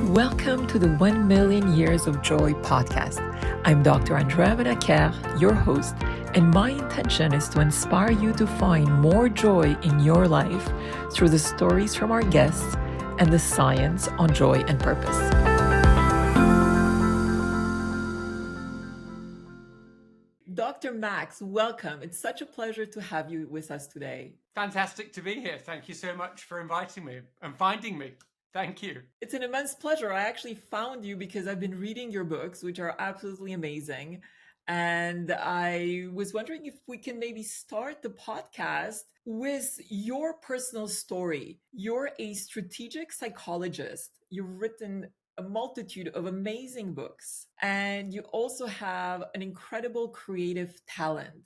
Welcome to the 1 Million Years of Joy podcast. I'm Dr. Andrea McKeown, your host, and my intention is to inspire you to find more joy in your life through the stories from our guests and the science on joy and purpose. Dr. Max, welcome. It's such a pleasure to have you with us today. Fantastic to be here. Thank you so much for inviting me and finding me. Thank you. It's an immense pleasure. I actually found you because I've been reading your books, which are absolutely amazing. And I was wondering if we can maybe start the podcast with your personal story. You're a strategic psychologist. You've written a multitude of amazing books, and you also have an incredible creative talent.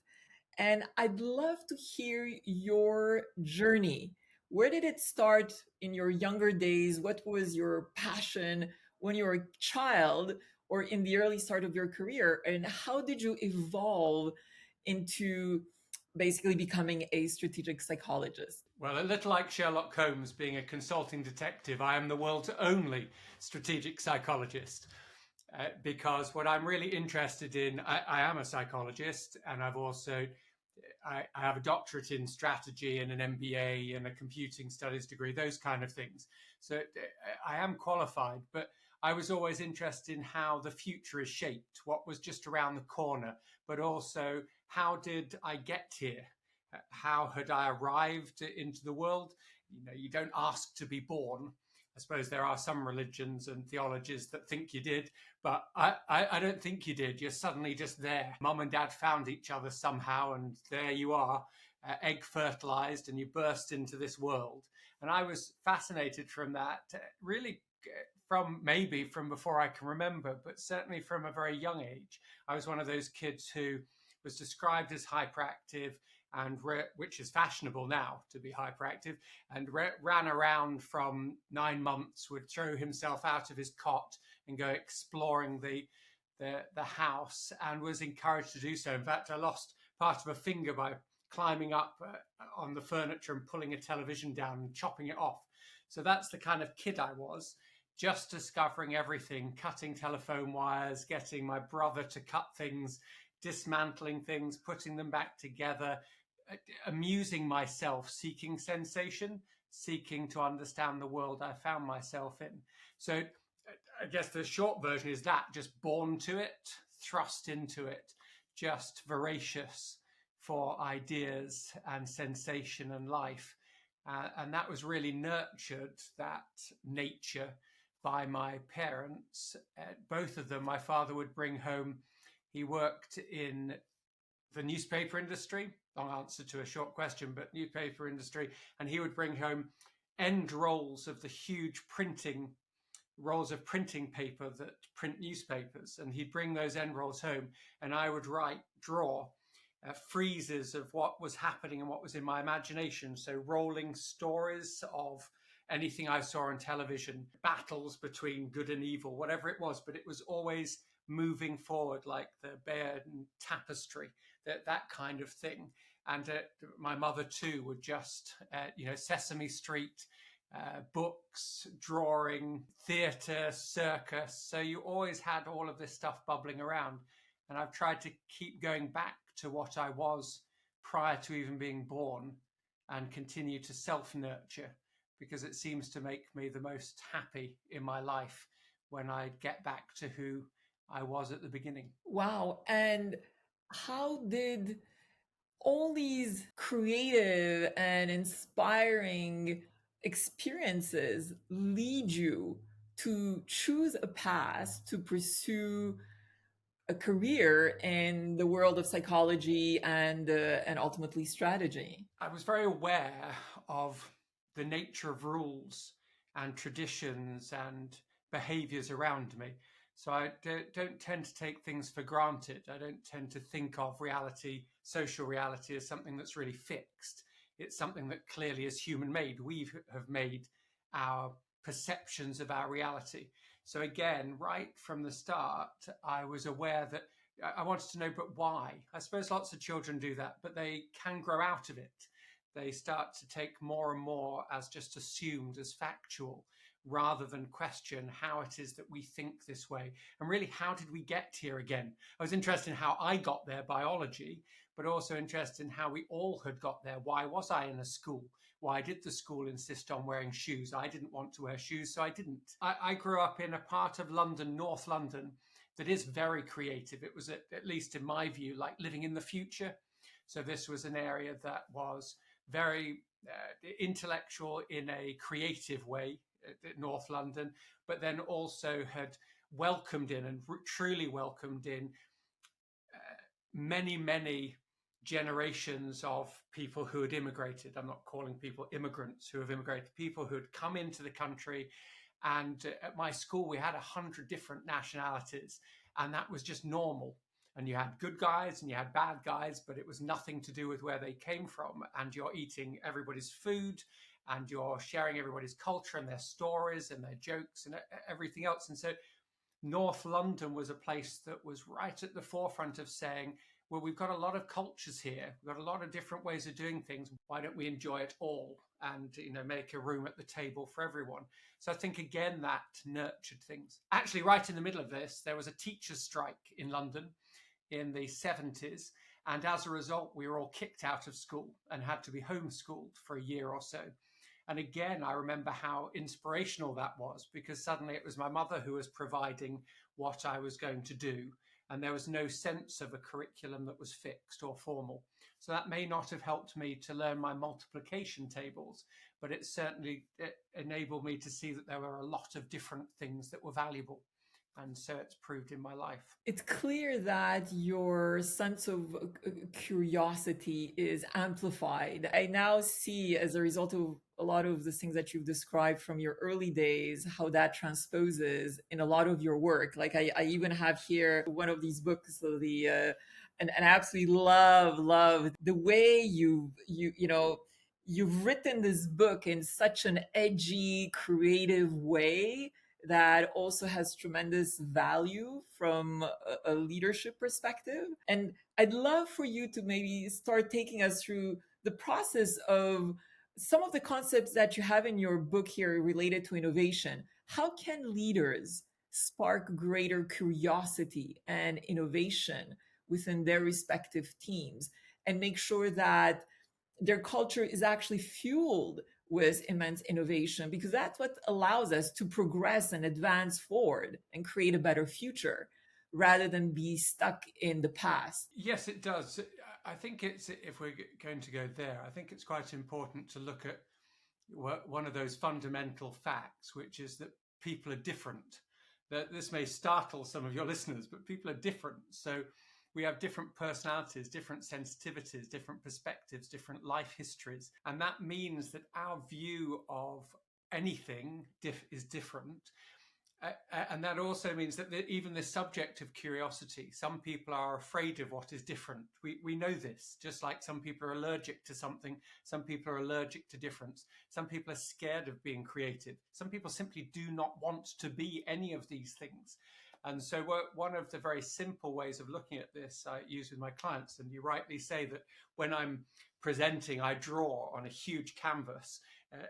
And I'd love to hear your journey. Where did it start in your younger days? What was your passion when you were a child or in the early start of your career? And how did you evolve into basically becoming a strategic psychologist? Well, a little like Sherlock Holmes being a consulting detective, I am the world's only strategic psychologist. Because what I'm really interested in, I am a psychologist, and I have a doctorate in strategy and an MBA and a computing studies degree, those kind of things. So I am qualified, but I was always interested in how the future is shaped, what was just around the corner, but also how did I get here? How had I arrived into the world? You know, you don't ask to be born. I suppose there are some religions and theologies that think you did, but I don't think you did. You're suddenly just there. Mum and dad found each other somehow, and there you are, egg fertilized, and you burst into this world. And I was fascinated from that, really from before I can remember, but certainly from a very young age. I was one of those kids who was described as hyperactive, and which is fashionable now to be hyperactive, and ran around from 9 months, would throw himself out of his cot and go exploring the house, and was encouraged to do so. In fact, I lost part of a finger by climbing up on the furniture and pulling a television down and chopping it off. So that's the kind of kid I was, just discovering everything, cutting telephone wires, getting my brother to cut things, dismantling things, putting them back together, amusing myself, seeking sensation, seeking to understand the world I found myself in. So I guess the short version is that, just born to it, thrust into it, just voracious for ideas and sensation and life. And that was really nurtured, that nature, by my parents. Both of them, my father would bring home, he worked in the newspaper industry, long answer to a short question, but newspaper industry, and he would bring home end rolls of the huge rolls of printing paper that print newspapers, and he'd bring those end rolls home, and I would draw freezes of what was happening and what was in my imagination. So rolling stories of anything I saw on television, battles between good and evil, whatever it was, but it was always moving forward, like the Bayeux tapestry, that kind of thing. And my mother too would just, Sesame Street, books, drawing, theatre, circus. So you always had all of this stuff bubbling around. And I've tried to keep going back to what I was prior to even being born and continue to self-nurture, because it seems to make me the most happy in my life when I get back to who I was at the beginning. Wow. And how did all these creative and inspiring experiences lead you to choose a path to pursue a career in the world of psychology and ultimately strategy? I was very aware of the nature of rules and traditions and behaviors around me. So I don't tend to take things for granted. I don't tend to think of reality, social reality, as something that's really fixed. It's something that clearly is human-made. We have made our perceptions of our reality. So again, right from the start, I was aware that I wanted to know, but why? I suppose lots of children do that, but they can grow out of it. They start to take more and more as just assumed, as factual, rather than question how it is that we think this way. And really, how did we get here again? I was interested in how I got there, biology, but also interested in how we all had got there. Why was I in a school? Why did the school insist on wearing shoes? I didn't want to wear shoes, so I didn't. I grew up in a part of London, North London, that is very creative. It was, at least in my view, like living in the future. So this was an area that was very intellectual in a creative way at North London, but then also had welcomed in and truly welcomed in many, many generations of people who had immigrated. I'm not calling people immigrants who have immigrated, people who had come into the country. And at my school, we had 100 different nationalities, and that was just normal. And you had good guys and you had bad guys, but it was nothing to do with where they came from. And you're eating everybody's food, and you're sharing everybody's culture and their stories and their jokes and everything else. And so North London was a place that was right at the forefront of saying, well, we've got a lot of cultures here. We've got a lot of different ways of doing things. Why don't we enjoy it all and, make a room at the table for everyone? So I think, again, that nurtured things. Actually, right in the middle of this, there was a teachers' strike in London in the 70s. And as a result, we were all kicked out of school and had to be homeschooled for a year or so. And again, I remember how inspirational that was, because suddenly it was my mother who was providing what I was going to do. And there was no sense of a curriculum that was fixed or formal. So that may not have helped me to learn my multiplication tables, but it certainly enabled me to see that there were a lot of different things that were valuable. And so it's proved in my life. It's clear that your sense of curiosity is amplified. I now see, as a result of a lot of the things that you've described from your early days, how that transposes in a lot of your work. Like I even have here one of these books, so and I absolutely love the way you've written this book in such an edgy, creative way that also has tremendous value from a leadership perspective. And I'd love for you to maybe start taking us through the process of some of the concepts that you have in your book here related to innovation. How can leaders spark greater curiosity and innovation within their respective teams and make sure that their culture is actually fueled with immense innovation, because that's what allows us to progress and advance forward and create a better future rather than be stuck in the past? Yes, it does. I think if we're going to go there, I think it's quite important to look at one of those fundamental facts, which is that people are different. That this may startle some of your listeners, but people are different. So we have different personalities, different sensitivities, different perspectives, different life histories. And that means that our view of anything is different. And that also means that even the subject of curiosity, some people are afraid of what is different. We know this, just like some people are allergic to something, some people are allergic to difference. Some people are scared of being creative. Some people simply do not want to be any of these things. And so one of the very simple ways of looking at this I use with my clients, and you rightly say that when I'm presenting, I draw on a huge canvas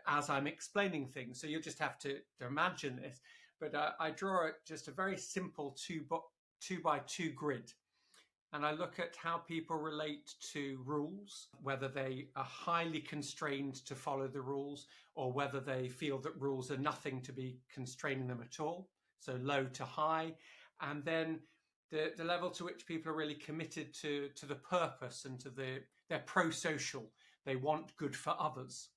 as I'm explaining things. So you'll just have to imagine this. But I draw just a very simple 2x2 grid. And I look at how people relate to rules, whether they are highly constrained to follow the rules or whether they feel that rules are nothing to be constraining them at all. So low to high. And then the level to which people are really committed to the purpose and to they're pro-social. They want good for others.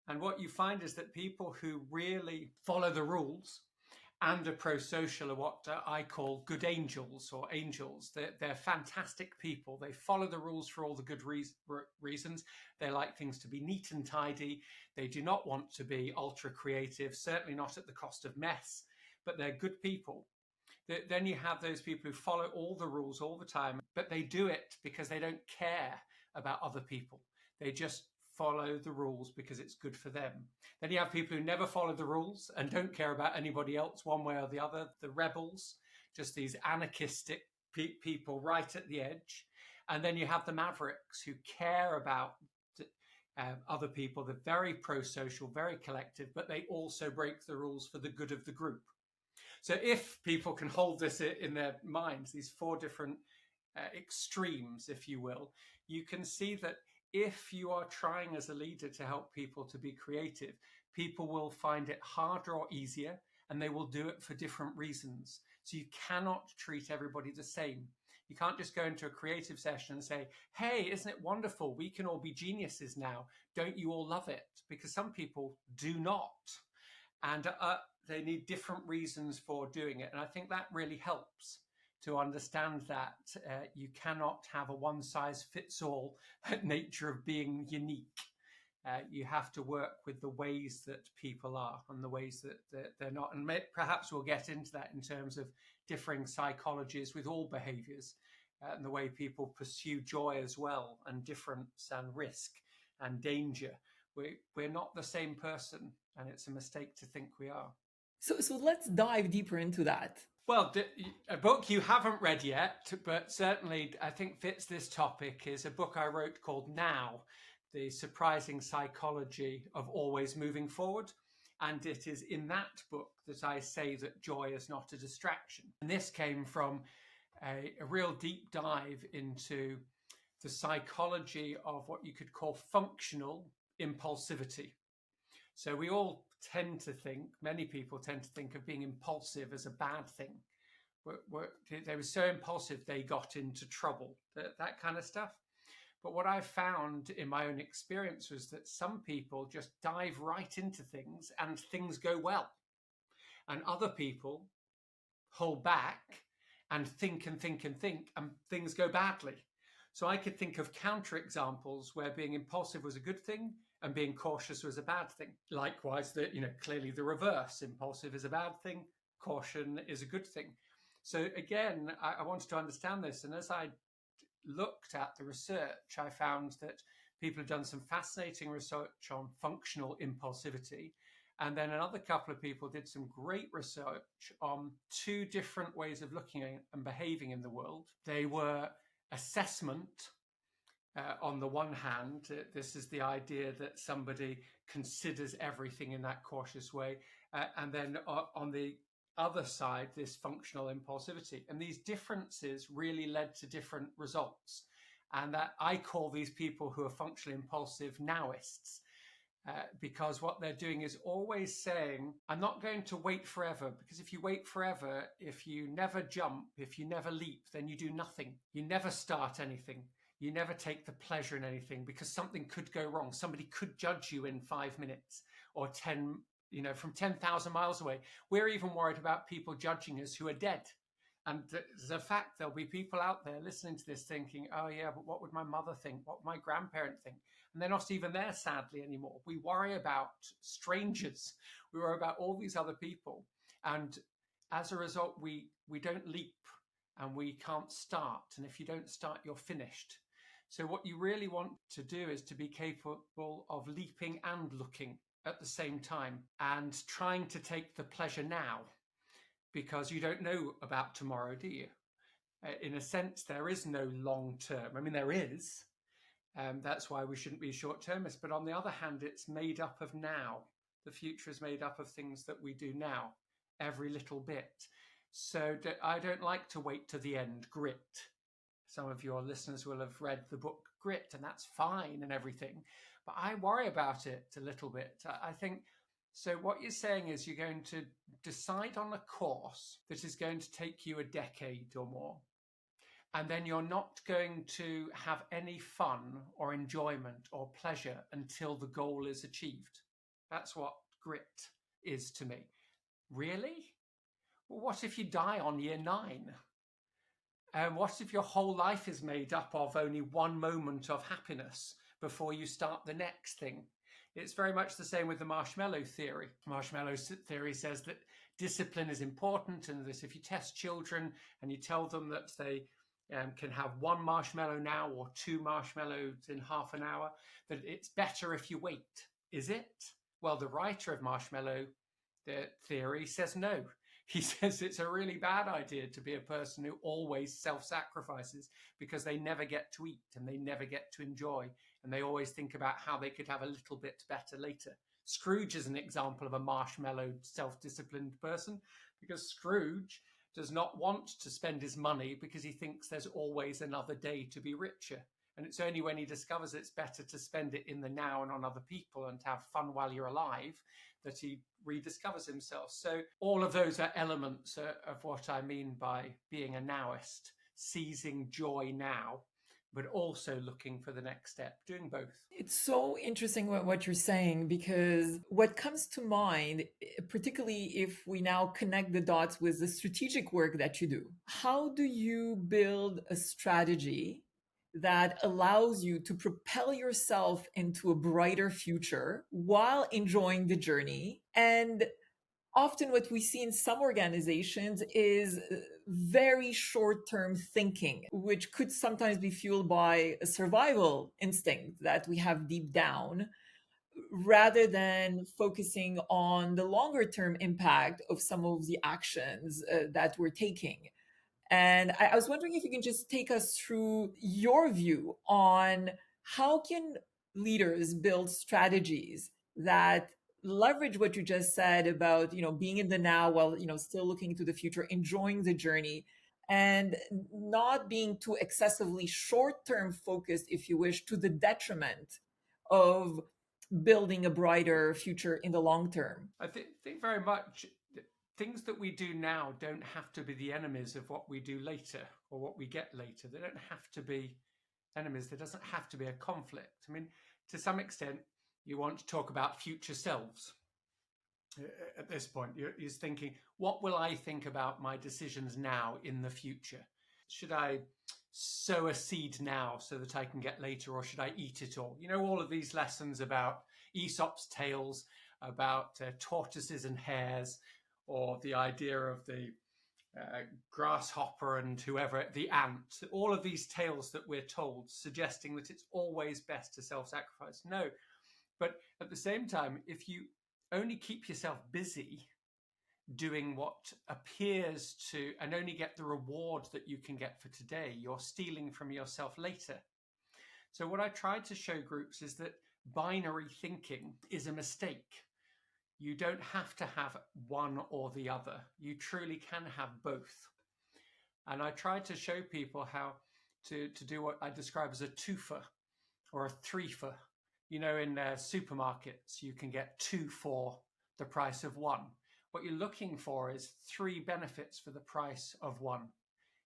And what you find is that people who really follow the rules and are pro-social are what I call good angels or angels. They're fantastic people. They follow the rules for all the good reasons. They like things to be neat and tidy. They do not want to be ultra creative, certainly not at the cost of mess, but they're good people. Then you have those people who follow all the rules all the time, but they do it because they don't care about other people. They just follow the rules because it's good for them. Then you have people who never follow the rules and don't care about anybody else one way or the other, the rebels, just these anarchistic people right at the edge. And then you have the mavericks who care about Other people, they're very pro-social, very collective, but they also break the rules for the good of the group. So if people can hold this in their minds, these four different extremes, if you will, you can see that if you are trying as a leader to help people to be creative, people will find it harder or easier, and they will do it for different reasons. So you cannot treat everybody the same. You can't just go into a creative session and say, hey, isn't it wonderful? We can all be geniuses now. Don't you all love it? Because some people do not. And they need different reasons for doing it. And I think that really helps to understand that you cannot have a one-size-fits-all nature of being unique. You have to work with the ways that people are and the ways that they're not. And perhaps we'll get into that in terms of differing psychologies with all behaviors and the way people pursue joy as well, and difference and risk and danger. We're not the same person, and it's a mistake to think we are. So let's dive deeper into that. Well, a book you haven't read yet, but certainly I think fits this topic, is a book I wrote called Now, The Surprising Psychology of Always Moving Forward. And it is in that book that I say that joy is not a distraction. And this came from a real deep dive into the psychology of what you could call functional impulsivity. So we all tend to think, many people tend to think of being impulsive as a bad thing. They were so impulsive they got into trouble, that kind of stuff. But what I found in my own experience was that some people just dive right into things and things go well. And other people hold back and think and think and think, and things go badly. So I could think of counterexamples where being impulsive was a good thing and being cautious was a bad thing. Likewise, clearly the reverse. Impulsive is a bad thing, caution is a good thing. So again, I wanted to understand this. And as I looked at the research, I found that people have done some fascinating research on functional impulsivity. And then another couple of people did some great research on two different ways of looking at and behaving in the world. They were assessment. On the one hand, this is the idea that somebody considers everything in that cautious way. And then on the other side, this functional impulsivity. And these differences really led to different results. And that I call these people who are functionally impulsive nowists. Because what they're doing is always saying, I'm not going to wait forever, because if you wait forever, if you never jump, if you never leap, then you do nothing. You never start anything. You never take the pleasure in anything, because something could go wrong. Somebody could judge you in 5 minutes or 10, from 10,000 miles away. We're even worried about people judging us who are dead. And there's a fact there'll be people out there listening to this thinking, oh yeah, but what would my mother think? What would my grandparent think? And they're not even there, sadly, anymore. We worry about strangers. We worry about all these other people. And as a result, we don't leap and we can't start. And if you don't start, you're finished. So what you really want to do is to be capable of leaping and looking at the same time and trying to take the pleasure now, because you don't know about tomorrow, do you? In a sense, there is no long term. I mean, there is. That's why we shouldn't be short-termists. But on the other hand, it's made up of now. The future is made up of things that we do now, every little bit. So I don't like to wait to the end. Grit. Some of your listeners will have read the book Grit, and that's fine and everything. But I worry about it a little bit. I think, so what you're saying is you're going to decide on a course that is going to take you a decade or more. And then you're not going to have any fun or enjoyment or pleasure until the goal is achieved. That's what grit is to me. Really? Well, what if you die on year 9? What if your whole life is made up of only one moment of happiness before you start the next thing? It's very much the same with the marshmallow theory. Marshmallow theory says that discipline is important, and that if you test children and you tell them that they can have 1 marshmallow now or 2 marshmallows in half an hour, that it's better if you wait. Is it? Well, the writer of marshmallow theory says no. He says it's a really bad idea to be a person who always self-sacrifices, because they never get to eat and they never get to enjoy and they always think about how they could have a little bit better later. Scrooge is an example of a marshmallow, self-disciplined person, because Scrooge does not want to spend his money because he thinks there's always another day to be richer. And it's only when he discovers it's better to spend it in the now and on other people and to have fun while you're alive that he rediscovers himself. So all of those are elements of what I mean by being a nowist, seizing joy now, but also looking for the next step, doing both. It's so interesting what you're saying, because what comes to mind, particularly if we now connect the dots with the strategic work that you do, how do you build a strategy that allows you to propel yourself into a brighter future while enjoying the journey? And often what we see in some organizations is very short-term thinking, which could sometimes be fueled by a survival instinct that we have deep down, rather than focusing on the longer term impact of some of the actions that we're taking. And I was wondering if you can just take us through your view on how can leaders build strategies that leverage what you just said about, being in the now while, still looking to the future, enjoying the journey, and not being too excessively short-term focused, if you wish, to the detriment of building a brighter future in the long term. I think very much things that we do now don't have to be the enemies of what we do later or what we get later. They don't have to be enemies. There doesn't have to be a conflict. I mean, to some extent, you want to talk about future selves. At this point, you're thinking, what will I think about my decisions now in the future? Should I sow a seed now so that I can get later, or should I eat it all? All of these lessons about Aesop's tales, about tortoises and hares, or the idea of the grasshopper and whoever, the ant, all of these tales that we're told, suggesting that it's always best to self-sacrifice. No, but at the same time, if you only keep yourself busy doing what appears to, and only get the reward that you can get for today, you're stealing from yourself later. So what I try to show groups is that binary thinking is a mistake. You don't have to have one or the other. You truly can have both. And I try to show people how to do what I describe as a twofer or a threefer. In supermarkets, you can get 2 for the price of 1. What you're looking for is 3 benefits for the price of 1.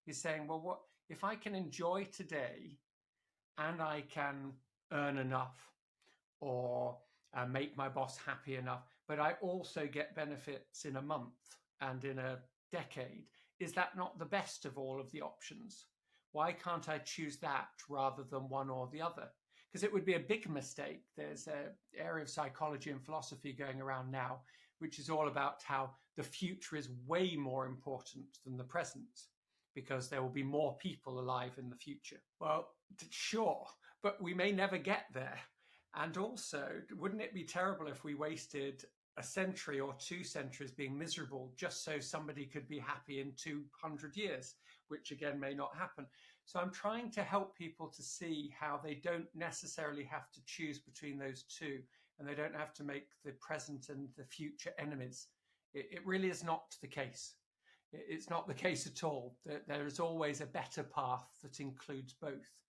You're saying, well, what if I can enjoy today and I can earn enough or make my boss happy enough, but I also get benefits in a month and in a decade? Is that not the best of all of the options? Why can't I choose that rather than one or the other? Because it would be a big mistake. There's an area of psychology and philosophy going around now, which is all about how the future is way more important than the present, because there will be more people alive in the future. Well, sure, but we may never get there. And also, wouldn't it be terrible if we wasted a century or 2 centuries being miserable just so somebody could be happy in 200 years, which again may not happen? So I'm trying to help people to see how they don't necessarily have to choose between those two, and they don't have to make the present and the future enemies. It really is not the case. It's not the case at all. There is always a better path that includes both.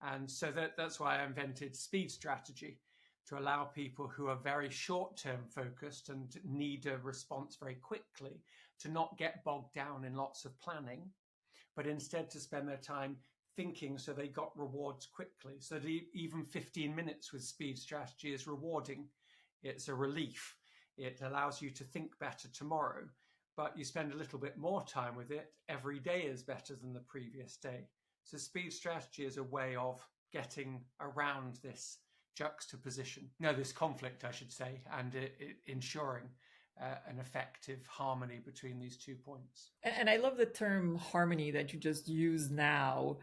And so that's why I invented speed strategy, to allow people who are very short-term focused and need a response very quickly to not get bogged down in lots of planning, but instead to spend their time thinking so they got rewards quickly. So that even 15 minutes with speed strategy is rewarding. It's a relief. It allows you to think better tomorrow, but you spend a little bit more time with it. Every day is better than the previous day. So speed strategy is a way of getting around this juxtaposition, this conflict, I should say, and ensuring an effective harmony between these 2 points. And I love the term harmony that you just used now.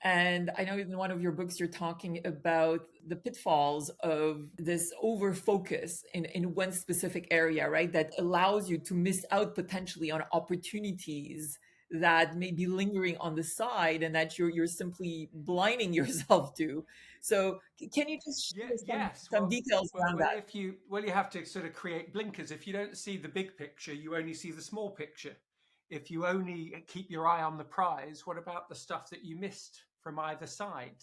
And I know in one of your books, you're talking about the pitfalls of this over focus in one specific area, right? That allows you to miss out potentially on opportunities that may be lingering on the side and that you're simply blinding yourself to. So can you just Yeah, share yes. some details around that? If you you have to sort of create blinkers. If you don't see the big picture, you only see the small picture. If you only keep your eye on the prize, what about the stuff that you missed from either side?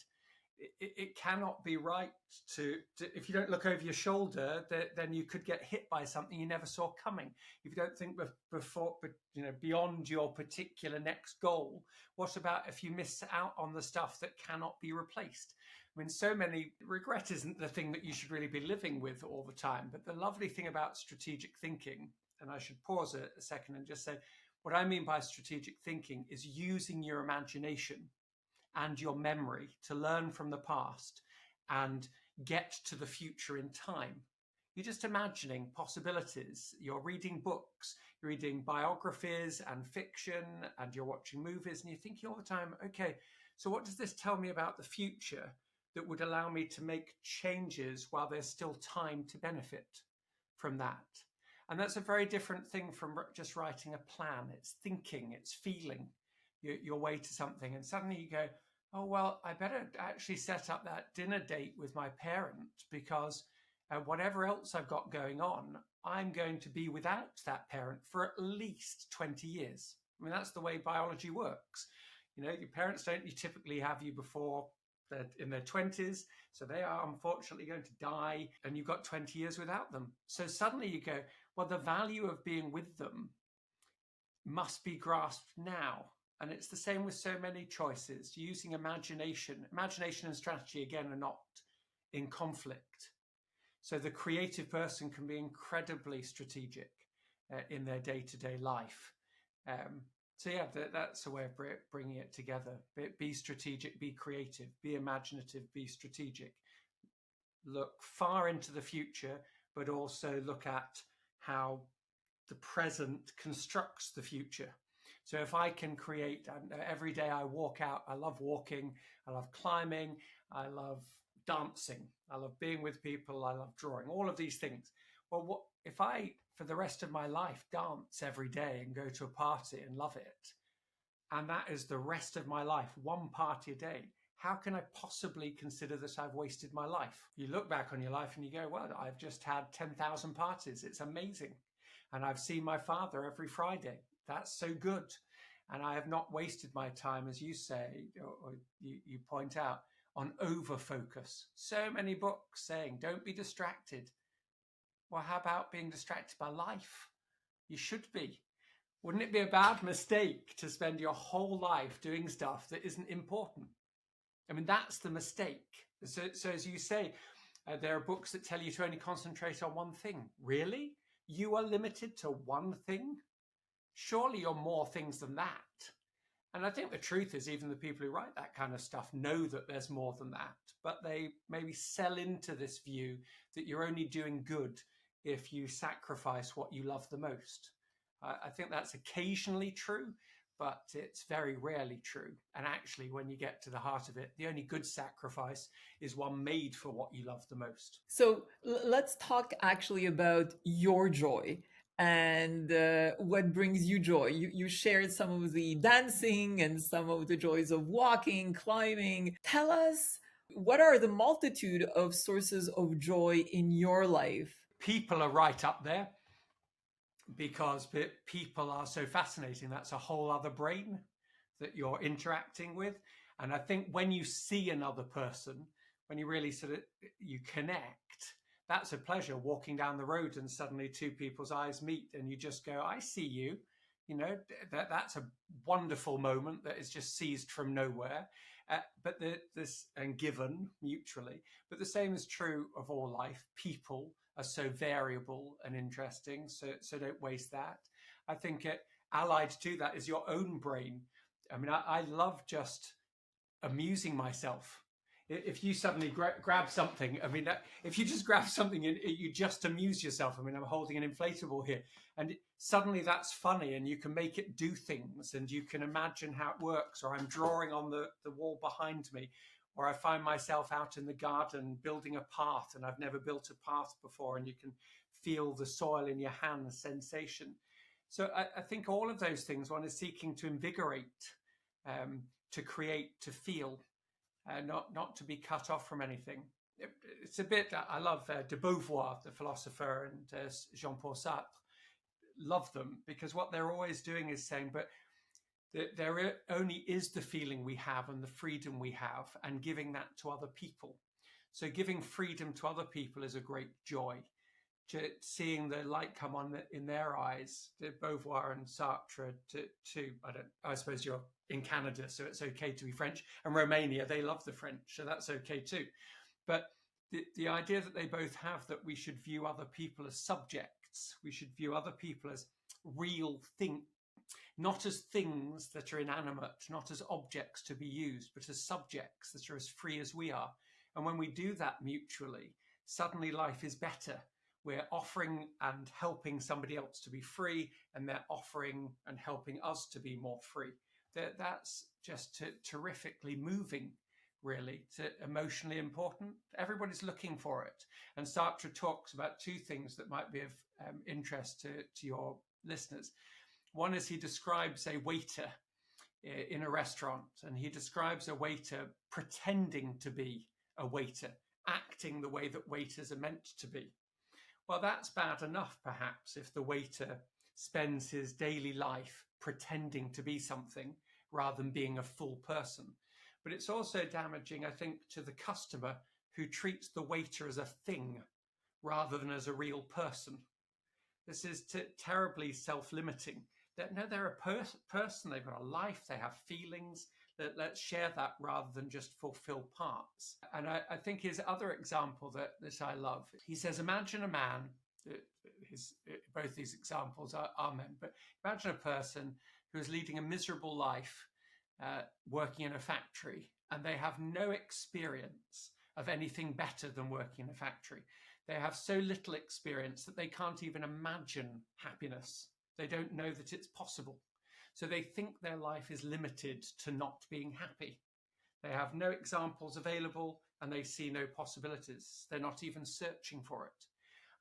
It cannot be right to if you don't look over your shoulder, then you could get hit by something you never saw coming. If you don't think before, but beyond your particular next goal, what about if you miss out on the stuff that cannot be replaced? I mean, so many regret isn't the thing that you should really be living with all the time. But the lovely thing about strategic thinking, and I should pause a second and just say, what I mean by strategic thinking is using your imagination and your memory to learn from the past and get to the future in time. You're just imagining possibilities. You're reading books, you're reading biographies and fiction, and you're watching movies, and you're thinking all the time, okay, so what does this tell me about the future that would allow me to make changes while there's still time to benefit from that? And that's a very different thing from just writing a plan. It's thinking, it's feeling your way to something. And suddenly you go, oh, well, I better actually set up that dinner date with my parent because whatever else I've got going on, I'm going to be without that parent for at least 20 years. I mean, that's the way biology works. Your parents don't typically have you before they're in their 20s. So they are unfortunately going to die and you've got 20 years without them. So suddenly you go, well, the value of being with them must be grasped now. And it's the same with so many choices, using imagination. Imagination and strategy, again, are not in conflict. So the creative person can be incredibly strategic in their day-to-day life. So yeah, that's a way of bringing it together. Be strategic, be creative, be imaginative, be strategic. Look far into the future, but also look at how the present constructs the future. So if I can create, every day I walk out, I love walking, I love climbing, I love dancing, I love being with people, I love drawing, all of these things. Well, what if I, for the rest of my life, dance every day and go to a party and love it, and that is the rest of my life, one party a day? How can I possibly consider that I've wasted my life? You look back on your life and you go, well, I've just had 10,000 parties. It's amazing. And I've seen my father every Friday. That's so good. And I have not wasted my time, as you say, or you point out, on over focus. So many books saying, don't be distracted. Well, how about being distracted by life? You should be. Wouldn't it be a bad mistake to spend your whole life doing stuff that isn't important? I mean, that's the mistake. So as you say, there are books that tell you to only concentrate on one thing. Really? You are limited to one thing? Surely you're more things than that. And I think the truth is, even the people who write that kind of stuff know that there's more than that, but they maybe sell into this view that you're only doing good if you sacrifice what you love the most. I think that's occasionally true, but it's very rarely true. And actually, when you get to the heart of it, the only good sacrifice is one made for what you love the most. So let's talk actually about your joy and what brings you joy. You shared some of the dancing and some of the joys of walking, climbing. Tell us, what are the multitude of sources of joy in your life? People are right up there because people are so fascinating. That's a whole other brain that you're interacting with. And I think when you see another person, when you really sort of you connect, that's a pleasure. Walking down the road and suddenly two people's eyes meet and you just go, I see you. That's a wonderful moment that is just seized from nowhere. But this and given mutually. But the same is true of all life. People are so variable and interesting. So don't waste that. I think allied to that is your own brain. I mean, I love just amusing myself. If you suddenly grab something, I mean, if you just grab something and you just amuse yourself. I mean, I'm holding an inflatable here, and suddenly that's funny, and you can make it do things, and you can imagine how it works. Or I'm drawing on the wall behind me, or I find myself out in the garden building a path, and I've never built a path before, and you can feel the soil in your hands, sensation. So I think all of those things, one is seeking to invigorate, to create, to feel, not to be cut off from anything. It's a bit, I love de Beauvoir, the philosopher, and Jean-Paul Sartre. Love them because what they're always doing is saying, but there only is the feeling we have and the freedom we have, and giving that to other people. So giving freedom to other people is a great joy. Seeing the light come on in their eyes, the Beauvoir and Sartre, to I suppose you're in Canada, so it's okay to be French, and Romania, they love the French, so that's okay too. But the idea that they both have, that we should view other people as subjects, we should view other people as real things, not as things that are inanimate, not as objects to be used, but as subjects that are as free as we are. And when we do that mutually, suddenly life is better. We're offering and helping somebody else to be free, and they're offering and helping us to be more free. That's just terrifically moving, really. It's emotionally important. Everybody's looking for it. And Sartre talks about two things that might be of interest to your listeners. One is he describes a waiter in a restaurant, and he describes a waiter pretending to be a waiter, acting the way that waiters are meant to be. Well, that's bad enough, perhaps, if the waiter spends his daily life pretending to be something rather than being a full person. But it's also damaging, I think, to the customer who treats the waiter as a thing rather than as a real person. This is terribly self-limiting. No, they're a person, they've got a life, they have feelings. Let's share that rather than just fulfill parts. And I think his other example that I love, he says, imagine a man, both these examples are men, but imagine a person who is leading a miserable life, working in a factory, and they have no experience of anything better than working in a factory. They have so little experience that they can't even imagine happiness. They don't know that it's possible. So they think their life is limited to not being happy. They have no examples available and they see no possibilities. They're not even searching for it.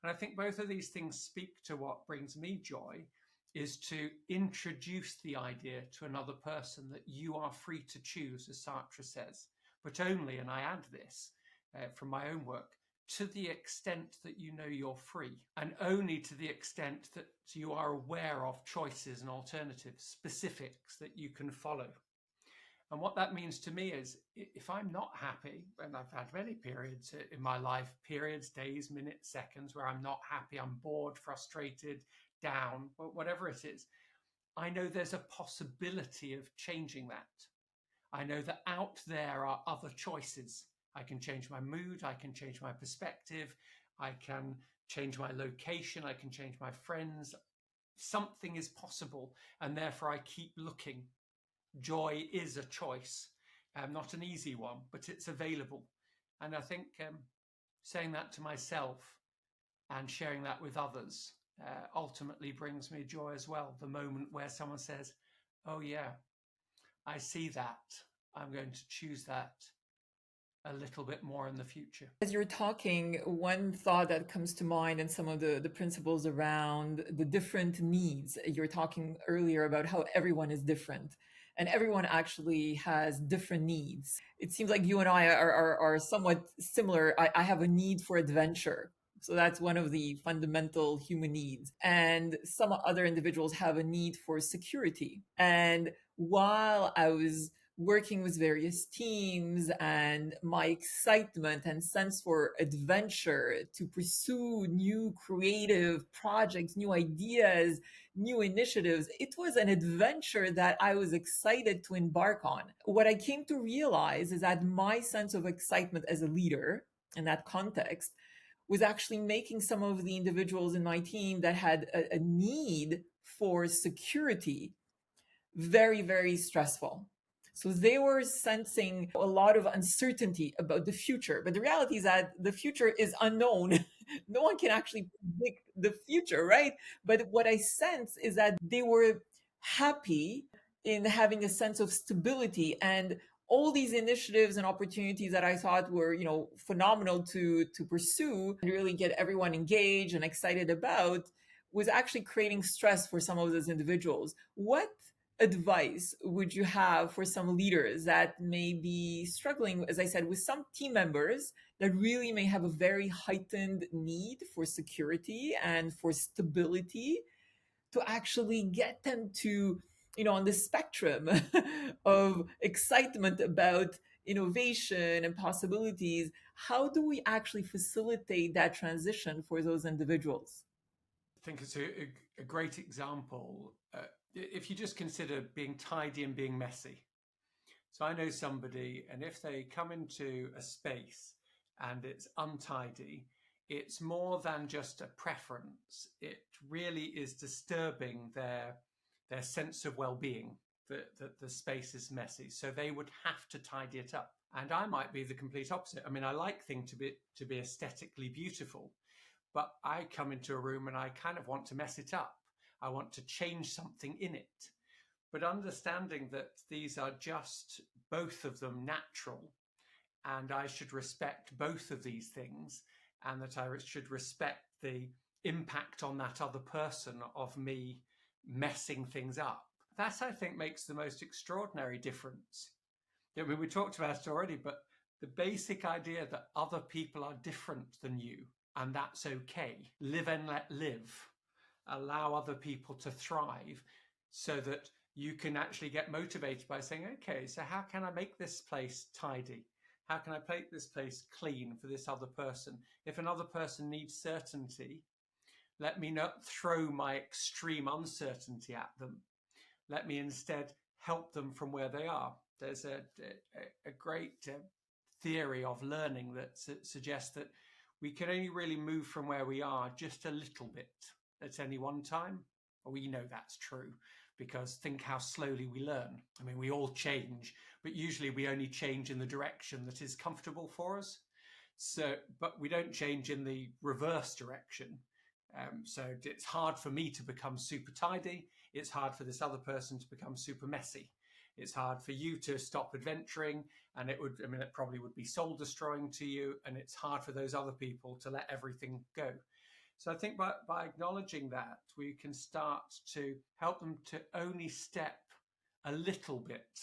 And I think both of these things speak to what brings me joy, is to introduce the idea to another person that you are free to choose, as Sartre says, but only, and I add this from my own work, to the extent that you know you're free, and only to the extent that you are aware of choices and alternatives, specifics that you can follow. And what that means to me is, if I'm not happy, and I've had many periods in my life, periods, days, minutes, seconds, where I'm not happy, I'm bored, frustrated, down, whatever it is, I know there's a possibility of changing that. I know that out there are other choices. I can change my mood, I can change my perspective, I can change my location, I can change my friends. Something is possible, and therefore I keep looking. Joy is a choice, not an easy one, but it's available. And I think saying that to myself and sharing that with others ultimately brings me joy as well. The moment where someone says, oh yeah, I see that, I'm going to choose that a little bit more in the future. As you're talking, one thought that comes to mind, and some of the principles around the different needs. You're talking earlier about how everyone is different, and everyone actually has different needs. It seems like you and I are somewhat similar. I have a need for adventure. So that's one of the fundamental human needs. And some other individuals have a need for security. And while I was working with various teams, and my excitement and sense for adventure to pursue new creative projects, new ideas, new initiatives, it was an adventure that I was excited to embark on. What I came to realize is that my sense of excitement as a leader in that context was actually making some of the individuals in my team that had a need for security very, very stressful. So they were sensing a lot of uncertainty about the future. But the reality is that the future is unknown. No one can actually predict the future, right? But what I sense is that they were happy in having a sense of stability, and all these initiatives and opportunities that I thought were, phenomenal to pursue and really get everyone engaged and excited about, was actually creating stress for some of those individuals. What advice would you have for some leaders that may be struggling, as I said, with some team members that really may have a very heightened need for security and for stability, to actually get them to, on the spectrum of excitement about innovation and possibilities? How do we actually facilitate that transition for those individuals? I think it's a great example. If you just consider being tidy and being messy. So I know somebody, and if they come into a space and it's untidy, it's more than just a preference. It really is disturbing their sense of well-being, that the space is messy. So they would have to tidy it up. And I might be the complete opposite. I mean, I like things to be aesthetically beautiful, but I come into a room and I kind of want to mess it up. I want to change something in it. But understanding that these are just, both of them, natural, and I should respect both of these things, and that I should respect the impact on that other person of me messing things up. That, I think, makes the most extraordinary difference. I mean, we talked about it already, but the basic idea that other people are different than you, and that's okay. Live and let live. Allow other people to thrive, so that you can actually get motivated by saying, okay, so how can I make this place tidy? How can I make this place clean for this other person? If another person needs certainty, let me not throw my extreme uncertainty at them. Let me instead help them from where they are. There's a great theory of learning that suggests that we can only really move from where we are just a little bit at any one time. We know that's true, because think how slowly we learn. I mean, we all change, but usually we only change in the direction that is comfortable for us. So, but we don't change in the reverse direction. So it's hard for me to become super tidy. It's hard for this other person to become super messy. It's hard for you to stop adventuring, and it probably would be soul destroying to you. And it's hard for those other people to let everything go. So I think by acknowledging that, we can start to help them to only step a little bit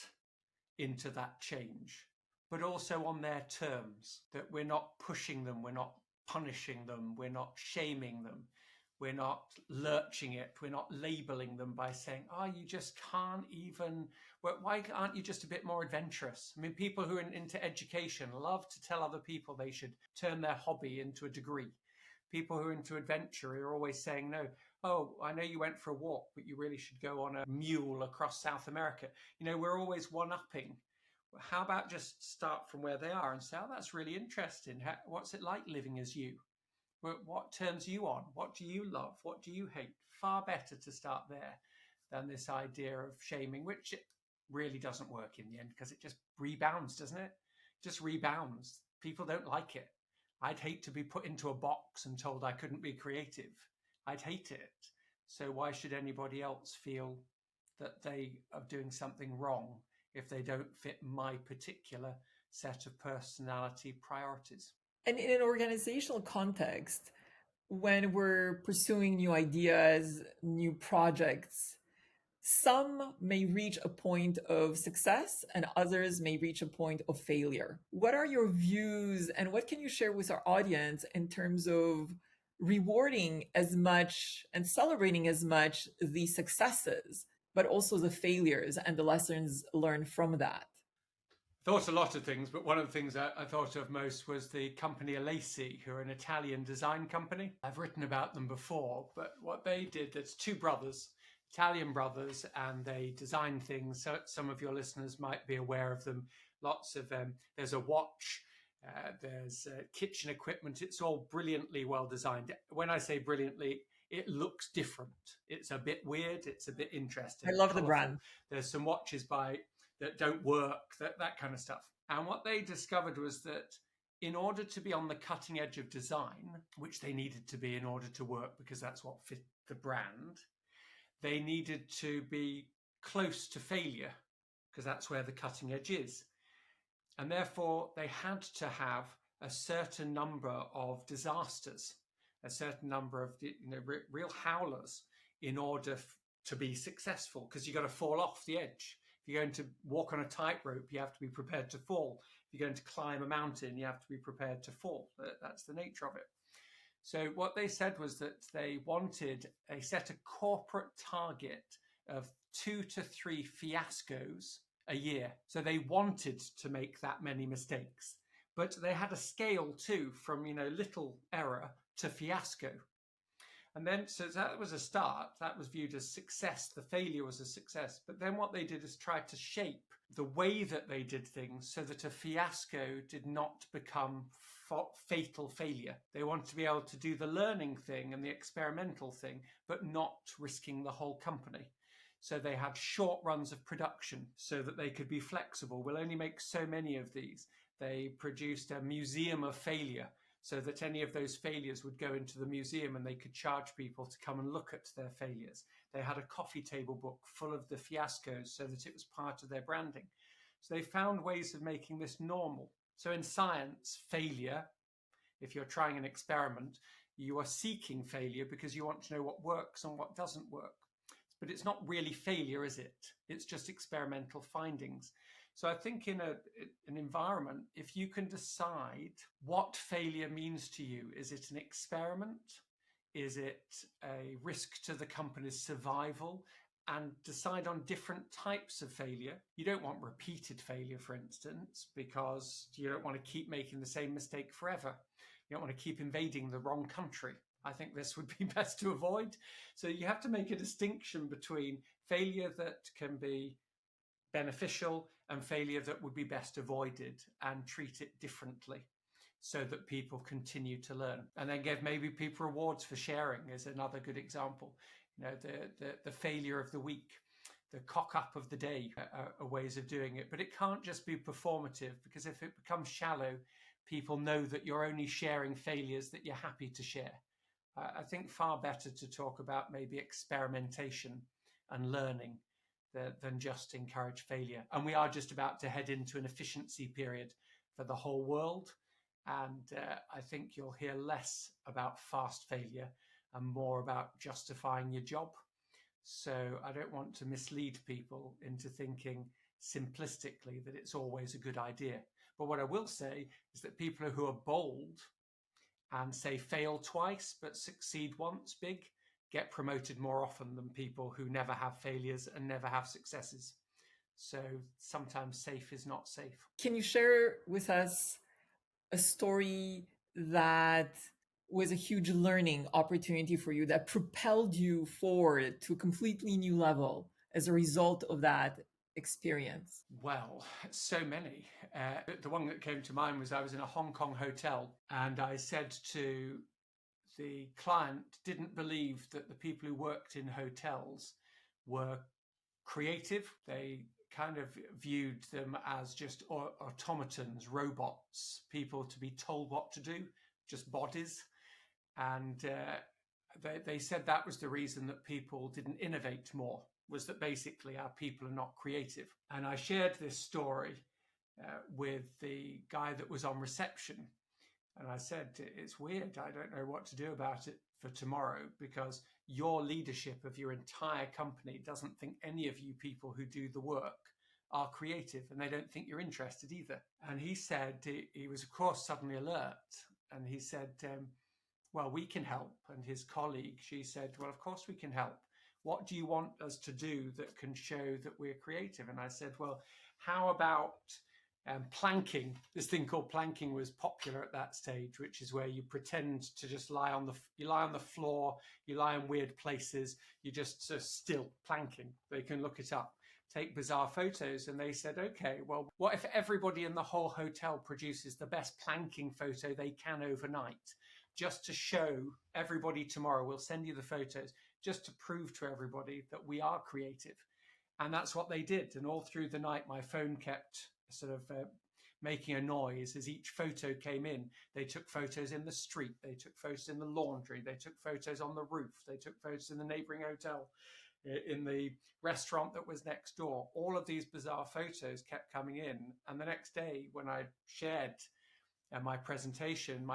into that change, but also on their terms, that we're not pushing them, we're not punishing them, we're not shaming them, we're not lurching it, we're not labeling them by saying, oh, you just can't even, why aren't you just a bit more adventurous? I mean, people who are into education love to tell other people they should turn their hobby into a degree. People who are into adventure are always saying, no, oh, I know you went for a walk, but you really should go on a mule across South America. We're always one-upping. How about just start from where they are and say, oh, that's really interesting. What's it like living as you? What turns you on? What do you love? What do you hate? Far better to start there than this idea of shaming, which it really doesn't work in the end, because it just rebounds, doesn't it? It just rebounds. People don't like it. I'd hate to be put into a box and told I couldn't be creative. I'd hate it. So why should anybody else feel that they are doing something wrong if they don't fit my particular set of personality priorities? And in an organizational context, when we're pursuing new ideas, new projects, some may reach a point of success and others may reach a point of failure. What are your views and what can you share with our audience in terms of rewarding as much and celebrating as much the successes, but also the failures and the lessons learned from that? Thought a lot of things, but one of the things I thought of most was the company Alacy, who are an Italian design company. I've written about them before, but what they did, there's two brothers, Italian brothers, and they design things. So some of your listeners might be aware of them. Lots of there's a watch, there's kitchen equipment. It's all brilliantly well designed. When I say brilliantly, it looks different. It's a bit weird. It's a bit interesting. I love the colourful. brand. There's some watches that don't work, that kind of stuff. And what they discovered was that in order to be on the cutting edge of design, which they needed to be in order to work because that's what fit the brand, they needed to be close to failure because that's where the cutting edge is. And therefore, they had to have a certain number of disasters. a certain number of real howlers in order to be successful, because you've got to fall off the edge. If you're going to walk on a tightrope, you have to be prepared to fall. If you're going to climb a mountain, you have to be prepared to fall. That's the nature of it. So what they said was that they wanted a set a corporate target of 2 to 3 fiascos a year. So they wanted to make that many mistakes, but they had a scale too, from little error to fiasco. And then, so that was a start. That was viewed as success. The failure was a success. But then what they did is try to shape the way that they did things so that a fiasco did not become fatal failure. They wanted to be able to do the learning thing and the experimental thing, but not risking the whole company. So they had short runs of production so that they could be flexible. We'll only make so many of these. They produced a museum of failure, so that any of those failures would go into the museum and they could charge people to come and look at their failures. They had a coffee table book full of the fiascos so that it was part of their branding. So they found ways of making this normal. So in science, failure, if you're trying an experiment, you are seeking failure because you want to know what works and what doesn't work. But it's not really failure, is it? It's just experimental findings. So I think in an environment, if you can decide what failure means to you, is it an experiment? Is it a risk to the company's survival? And decide on different types of failure. You don't want repeated failure, for instance, because you don't want to keep making the same mistake forever. You don't want to keep invading the wrong country. I think this would be best to avoid. So you have to make a distinction between failure that can be beneficial and failure that would be best avoided, and treat it differently so that people continue to learn. And then give maybe people rewards for sharing is another good example. The failure of the week, the cock up of the day are ways of doing it. But it can't just be performative, because if it becomes shallow, people know that you're only sharing failures that you're happy to share. I think far better to talk about maybe experimentation and learning than just encourage failure. And we are just about to head into an efficiency period for the whole world. And I think you'll hear less about fast failure and more about justifying your job. So I don't want to mislead people into thinking simplistically that it's always a good idea. But what I will say is that people who are bold and say fail twice but succeed once big get promoted more often than people who never have failures and never have successes. So sometimes safe is not safe. Can you share with us a story that was a huge learning opportunity for you, that propelled you forward to a completely new level as a result of that experience? Well, so many. The one that came to mind was I was in a Hong Kong hotel, and I said to the client, didn't believe that the people who worked in hotels were creative. They kind of viewed them as just automatons, robots, people to be told what to do, just bodies. And they said that was the reason that people didn't innovate more, was that basically our people are not creative. And I shared this story with the guy that was on reception. And I said, it's weird. I don't know what to do about it for tomorrow, because your leadership of your entire company doesn't think any of you people who do the work are creative, and they don't think you're interested either. And he said, he was of course suddenly alert, and he said, well, we can help. And his colleague, she said, well, of course we can help. What do you want us to do that can show that we're creative? And I said, well, how about planking? This thing called planking was popular at that stage, which is where you pretend to just lie on the floor, you lie in weird places, you just still planking. They can look it up, take bizarre photos. And they said, okay, well, what if everybody in the whole hotel produces the best planking photo they can overnight, just to show everybody tomorrow? We'll send you the photos just to prove to everybody that we are creative. And that's what they did. And all through the night, my phone kept sort of making a noise as each photo came in. They took photos in the street, they took photos in the laundry, they took photos on the roof, they took photos in the neighboring hotel, in the restaurant that was next door. All of these bizarre photos kept coming in. And the next day, when I shared my presentation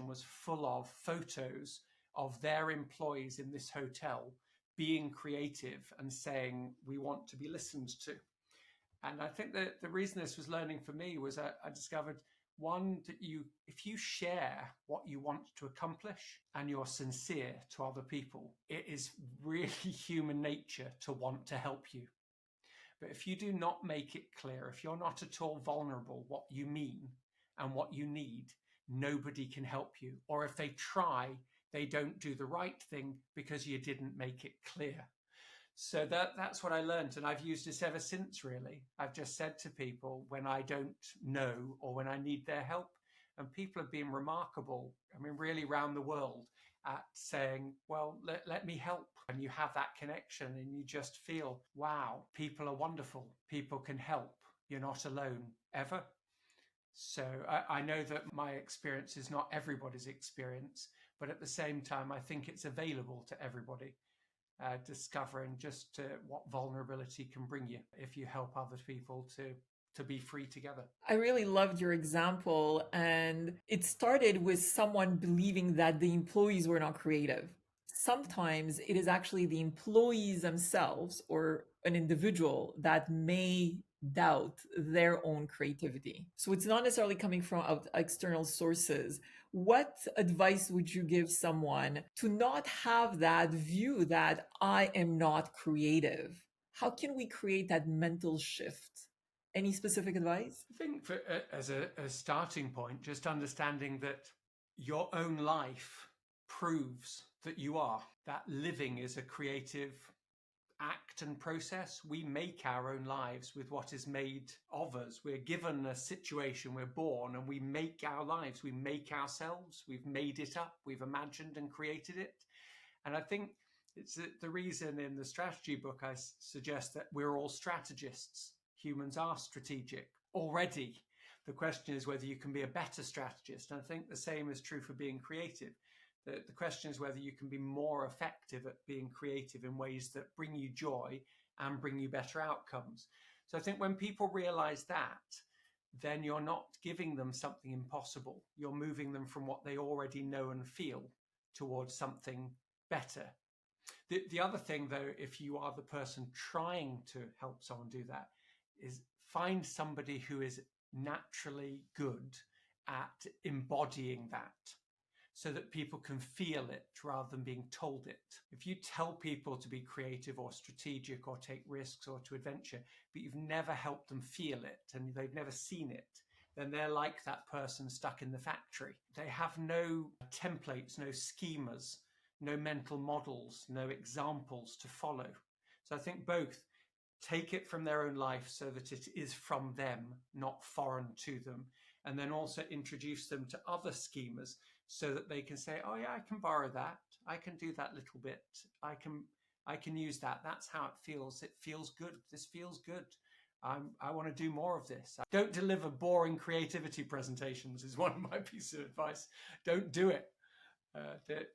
was full of photos of their employees in this hotel being creative and saying, we want to be listened to. And I think that the reason this was learning for me was I discovered, one, that if you share what you want to accomplish and you're sincere to other people, it is really human nature to want to help you. But if you do not make it clear, if you're not at all vulnerable what you mean and what you need, nobody can help you. Or if they try, they don't do the right thing because you didn't make it clear. So that's what I learned, and I've used this ever since, really. I've just said to people when I don't know or when I need their help, and people have been remarkable, I mean, really around the world, at saying, well, let me help. And you have that connection and you just feel, wow, people are wonderful. People can help. You're not alone, ever. So I know that my experience is not everybody's experience, but at the same time, I think it's available to everybody. Discovering just what vulnerability can bring you if you help other people to be free together. I really loved your example, and it started with someone believing that the employees were not creative. Sometimes it is actually the employees themselves or an individual that may doubt their own creativity. So it's not necessarily coming from external sources. What advice would you give someone to not have that view that I am not creative? How can we create that mental shift? Any specific advice? I think as a starting point, just understanding that your own life proves that you are, that living is a creative act and process. We make our own lives with what is made of us. We're given a situation, we're born, and we make our lives. We make ourselves. We've made it up. We've imagined and created it. And I think it's the reason in the strategy book I suggest that we're all strategists. Humans are strategic already. The question is whether you can be a better strategist. And I think the same is true for being creative. The question is whether you can be more effective at being creative in ways that bring you joy and bring you better outcomes. So I think when people realize that, then you're not giving them something impossible. You're moving them from what they already know and feel towards something better. The other thing, though, if you are the person trying to help someone do that, is find somebody who is naturally good at embodying that, so that people can feel it rather than being told it. If you tell people to be creative or strategic or take risks or to adventure, but you've never helped them feel it and they've never seen it, then they're like that person stuck in the factory. They have no templates, no schemas, no mental models, no examples to follow. So I think both take it from their own life so that it is from them, not foreign to them, and then also introduce them to other schemas so that they can say, oh yeah, I can borrow that. I can do that little bit. I can use that. That's how it feels. It feels good. This feels good. I want to do more of this. Don't deliver boring creativity presentations is one of my pieces of advice. Don't do it.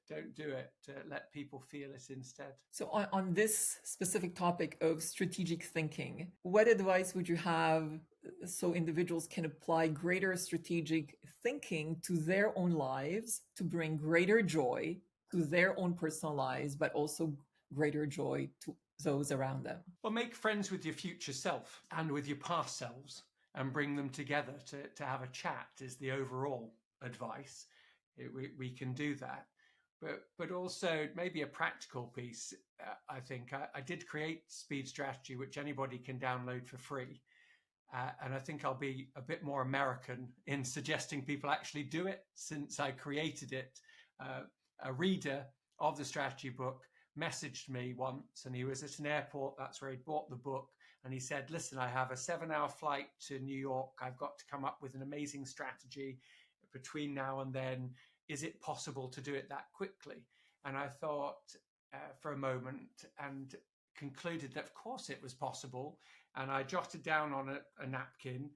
Don't do it. Let people feel it instead. So on this specific topic of strategic thinking, what advice would you have so individuals can apply greater strategic thinking to their own lives to bring greater joy to their own personal lives, but also greater joy to those around them? Well, make friends with your future self and with your past selves and bring them together to have a chat is the overall advice. We can do that. But also maybe a practical piece. I think I did create Speed Strategy, which anybody can download for free. And I think I'll be a bit more American in suggesting people actually do it. Since I created it, a reader of the strategy book messaged me once, and he was at an airport. That's where he bought the book. And he said, listen, I have a 7-hour flight to New York. I've got to come up with an amazing strategy between now and then. Is it possible to do it that quickly? And I thought for a moment and concluded that of course it was possible. And I jotted down on a napkin,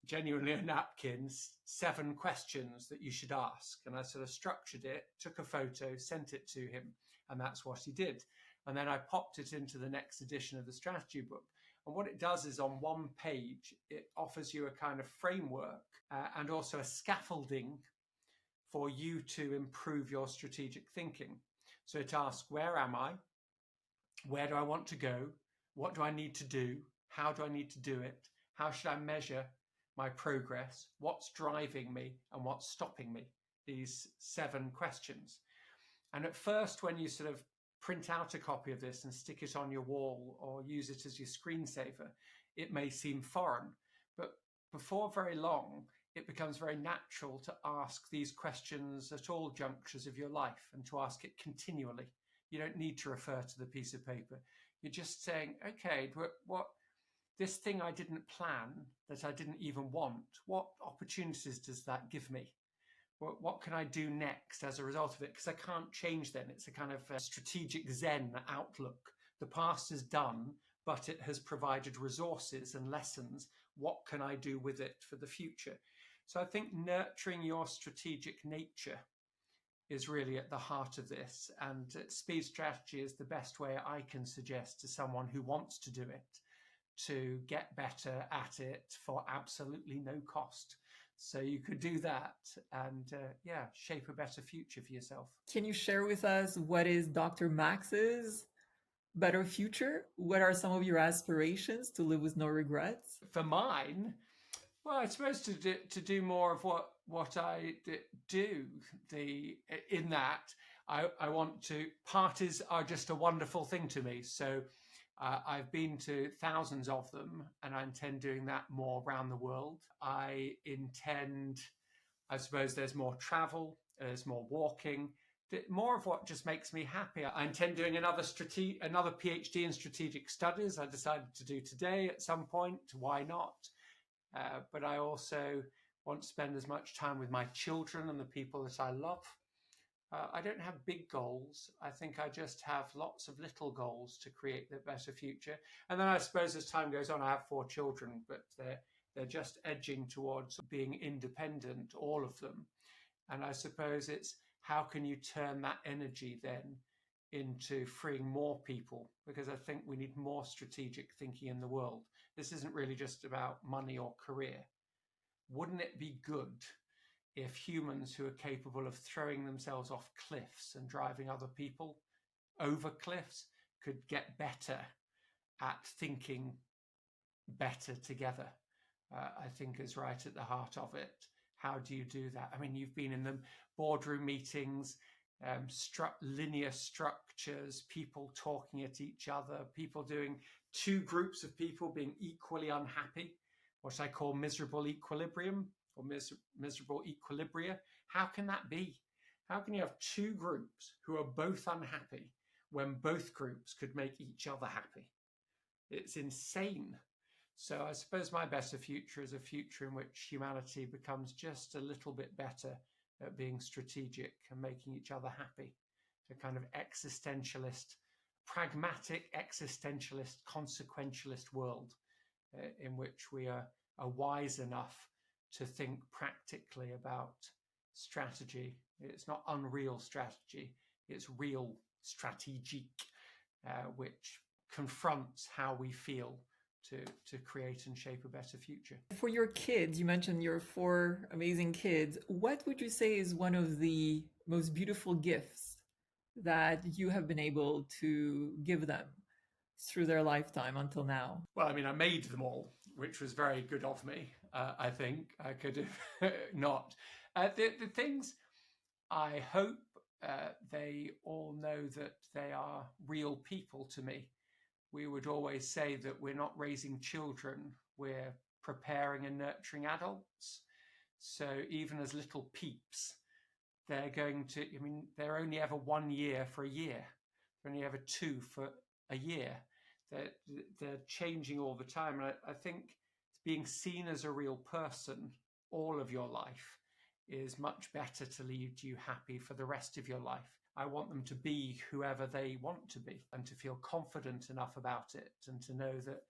genuinely a napkin, 7 questions that you should ask. And I sort of structured it, took a photo, sent it to him, and that's what he did. And then I popped it into the next edition of the strategy book. And what it does is on one page, it offers you a kind of framework and also a scaffolding for you to improve your strategic thinking. So it asks, where am I? Where do I want to go? What do I need to do? How do I need to do it? How should I measure my progress? What's driving me and what's stopping me? These 7 questions. And at first, when you sort of print out a copy of this and stick it on your wall or use it as your screensaver, it may seem foreign. But before very long, it becomes very natural to ask these questions at all junctures of your life and to ask it continually. You don't need to refer to the piece of paper. You're just saying, okay, what this thing I didn't plan, that I didn't even want, what opportunities does that give me? What can I do next as a result of it? Because I can't change then. It's a kind of a strategic Zen outlook. The past is done, but it has provided resources and lessons. What can I do with it for the future? So I think nurturing your strategic nature is really at the heart of this. And speed strategy is the best way I can suggest to someone who wants to do it to get better at it for absolutely no cost. So you could do that and shape a better future for yourself. Can you share with us what is Dr. Max's better future? What are some of your aspirations to live with no regrets? For mine, well, I suppose to do more of what I do. In that, I want to. Parties are just a wonderful thing to me. So I've been to thousands of them, and I intend doing that more around the world. I suppose there's more travel, there's more walking, more of what just makes me happy. I intend doing another PhD in strategic studies. I decided to do today at some point. Why not? But I also want to spend as much time with my children and the people that I love. I don't have big goals. I think I just have lots of little goals to create the better future. And then I suppose as time goes on, I have 4 children, but they're just edging towards being independent, all of them. And I suppose it's how can you turn that energy then into freeing more people? Because I think we need more strategic thinking in the world. This isn't really just about money or career. Wouldn't it be good if humans who are capable of throwing themselves off cliffs and driving other people over cliffs could get better at thinking better together? I think is right at the heart of it. How do you do that? I mean, you've been in the boardroom meetings, linear structures, people talking at each other, people doing 2 groups of people being equally unhappy, what I call miserable equilibrium or miserable equilibria. How can that be? How can you have 2 groups who are both unhappy when both groups could make each other happy? It's insane. So I suppose my better future is a future in which humanity becomes just a little bit better at being strategic and making each other happy. A kind of existentialist, pragmatic existentialist, consequentialist world in which we are wise enough to think practically about strategy. It's not unreal strategy, it's real strategic, which confronts how we feel to create and shape a better future. For your kids, you mentioned your 4 amazing kids. What would you say is one of the most beautiful gifts that you have been able to give them through their lifetime until now? Well, I mean, I made them all, which was very good of me. I think I could have not. The things I hope they all know that they are real people to me. We would always say that we're not raising children, we're preparing and nurturing adults. So even as little peeps, they're only ever 1 year for a year. They're only ever 2 for a year. They're changing all the time. And I think being seen as a real person all of your life is much better to leave you happy for the rest of your life. I want them to be whoever they want to be and to feel confident enough about it and to know that,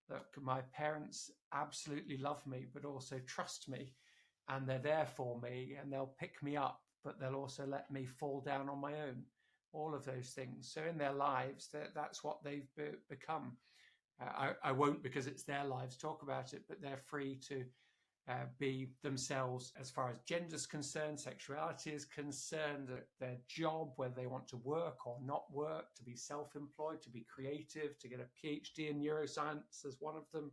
look, my parents absolutely love me, but also trust me and they're there for me and they'll pick me up, but they'll also let me fall down on my own. All of those things. So in their lives, that's what they've become. I won't, because it's their lives, talk about it, but they're free to be themselves as far as gender is concerned, sexuality is concerned, their job, whether they want to work or not work, to be self-employed, to be creative, to get a PhD in neuroscience, as one of them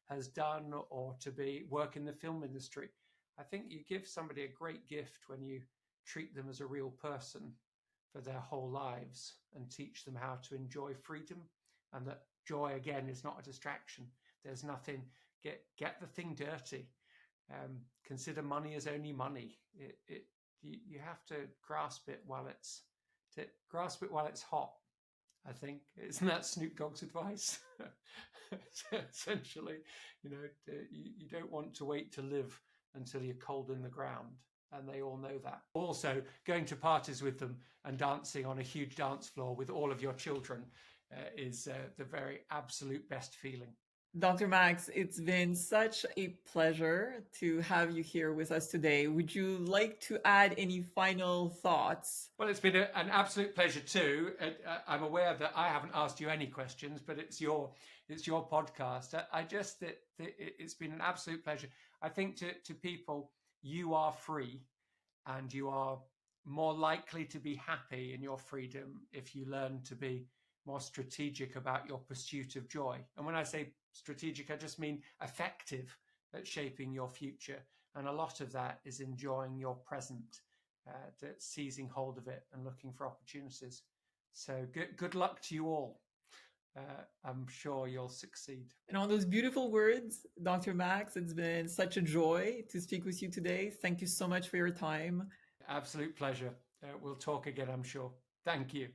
has done, or to work in the film industry. I think you give somebody a great gift when you treat them as a real person for their whole lives and teach them how to enjoy freedom, and that joy, again, is not a distraction. There's nothing, get the thing dirty. Consider money as only money. You have to grasp it while it's hot. I think, isn't that Snoop Dogg's advice? Essentially, you don't want to wait to live until you're cold in the ground, and they all know that. Also, going to parties with them and dancing on a huge dance floor with all of your children is the very absolute best feeling. Dr. Max, it's been such a pleasure to have you here with us today. Would you like to add any final thoughts? Well, it's been an absolute pleasure too. I'm aware that I haven't asked you any questions, but it's your podcast. It's been an absolute pleasure. I think to people, you are free, and you are more likely to be happy in your freedom if you learn to be more strategic about your pursuit of joy. And when I say strategic, I just mean effective at shaping your future. And a lot of that is enjoying your present, seizing hold of it and looking for opportunities. So good luck to you all. I'm sure you'll succeed. And on those beautiful words, Dr. Max, it's been such a joy to speak with you today. Thank you so much for your time. Absolute pleasure. We'll talk again, I'm sure. Thank you.